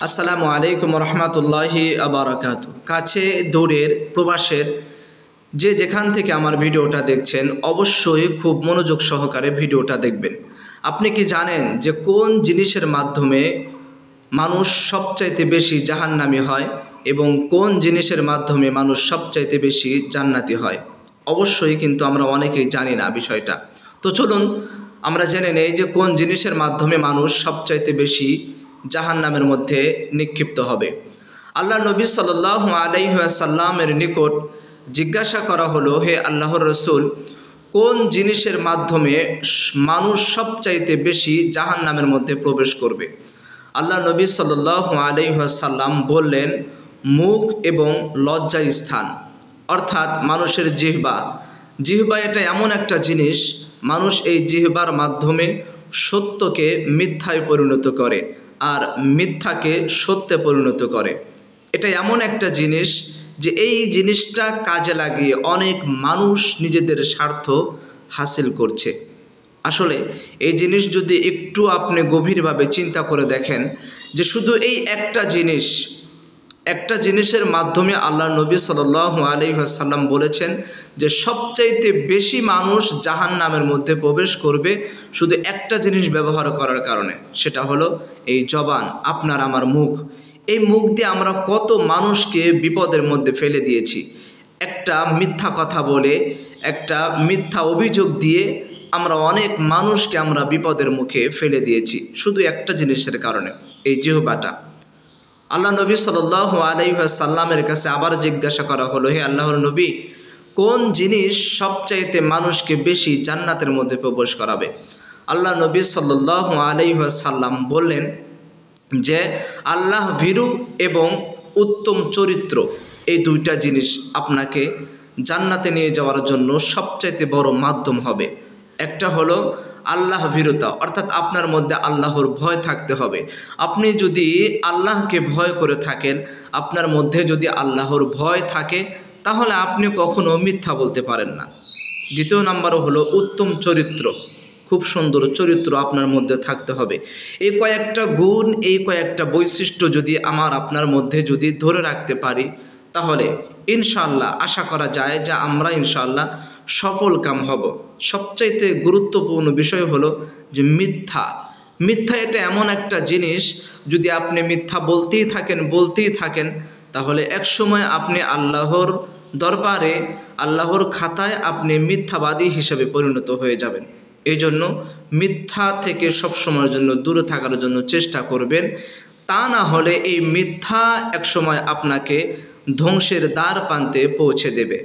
আসসালামু আলাইকুম রহমতুল্লাহি আবরাকাতু। কাছে দূরের প্রবাসের যে যেখান থেকে আমার ভিডিওটা দেখছেন অবশ্যই খুব মনোযোগ সহকারে ভিডিওটা দেখবেন। আপনি কি জানেন যে কোন জিনিসের মাধ্যমে মানুষ সবচাইতে বেশি জাহান্নামী হয় এবং কোন জিনিসের মাধ্যমে মানুষ সবচাইতে বেশি জান্নাতি হয়? অবশ্যই কিন্তু আমরা অনেকেই জানি না বিষয়টা। তো চলুন আমরা জেনে নেই যে কোন জিনিসের মাধ্যমে মানুষ সবচাইতে বেশি জাহান্নামের মধ্যে নিক্ষিপ্ত হবে। আল্লাহ নবী সাল্লাল্লাহু আলাইহি ওয়াসাল্লামের নিকট জিজ্ঞাসা করা হলো, হে আল্লাহর রসুল, কোন জিনিসের মাধ্যমে মানুষ সবচাইতে বেশি জাহান্নামের মধ্যে প্রবেশ করবে? আল্লাহ নবী সাল্লাল্লাহু আলাইহি ওয়াসাল্লাম বললেন, মুখ এবং লজ্জা স্থান, অর্থাৎ মানুষের জিহ্বা এটা এমন একটা জিনিস, মানুষ এই জিহ্বার মাধ্যমে সত্যকে মিথ্যায় পরিণত করে আর মিথ্যাকে সত্যে পরিণত করে। এটা এমন একটা জিনিস যে এই জিনিসটা কাজে লাগিয়ে অনেক মানুষ নিজেদের স্বার্থ হাসিল করছে। আসলে এই জিনিস যদি একটু আপনি গভীরভাবে চিন্তা করে দেখেন যে শুধু এই একটা জিনিসের মাধ্যমে আল্লাহ নবী সাল্লাল্লাহু আলাইহি ওয়াসাল্লাম বলেছেন যে সবচাইতে বেশি মানুষ জাহান্নামের মধ্যে প্রবেশ করবে শুধু একটা জিনিস ব্যবহার করার কারণে, সেটা হলো এই জবান, আপনার আমার মুখ। এই মুখ দিয়ে আমরা কত মানুষকে বিপদের মধ্যে ফেলে দিয়েছি। একটা মিথ্যা কথা বলে, একটা মিথ্যা অভিযোগ দিয়ে আমরা অনেক মানুষকে আমরা বিপদের মুখে ফেলে দিয়েছি শুধু একটা জিনিসের কারণে, এই জিহ্বাটা। আল্লাহ নবী সাল্লাল্লাহু আলাইহি ওয়াসাল্লামের কাছে আবার জিজ্ঞাসা করা হলো, হে আল্লাহর নবী, কোন জিনিস সবচাইতে মানুষকে বেশি জান্নাতের মধ্যে প্রবেশ করাবে? আল্লাহ নবী সাল্লাল্লাহু আলাইহি ওয়াসাল্লাম বললেন যে আল্লাহ ভীরু এবং উত্তম চরিত্র, এই দুইটা জিনিস আপনাকে জান্নাতে নিয়ে যাওয়ার জন্য সবচাইতে বড় মাধ্যম হবে। একটা হলো আল্লাহ ভীরুতা, অর্থাৎ আপনার মধ্যে আল্লাহর ভয় থাকতে হবে। আপনি যদি আল্লাহকে ভয় করে থাকেন, আপনার মধ্যে যদি আল্লাহর ভয় থাকে, তাহলে আপনি কখনো মিথ্যা বলতে পারেন না। দ্বিতীয় নাম্বার হলো উত্তম চরিত্র, খুব সুন্দর চরিত্র আপনার মধ্যে থাকতে হবে। এই কয়েকটা গুণ, এই কয়েকটা বৈশিষ্ট্য যদি আপনার মধ্যে যদি ধরে রাখতে পারি, তাহলে ইনশাআল্লাহ আশা করা যায় যে আমরা ইনশাআল্লাহ সফল কাম হব। সবচাইতে গুরুত্বপূর্ণ বিষয় হলো যে মিথ্যা এটা এমন একটা জিনিস, যদি আপনি মিথ্যা বলতেই থাকেন তাহলে একসময় আপনি আল্লাহর দরবারে, আল্লাহর খাতায় আপনি মিথ্যাবাদী হিসেবে পরিণত হয়ে যাবেন। এই জন্য মিথ্যা থেকে সবসময়ের জন্য দূরে থাকার জন্য চেষ্টা করবেন। তা না হলে এই মিথ্যা একসময় আপনাকে ধ্বংসের দ্বার প্রান্তে পৌঁছে দেবে।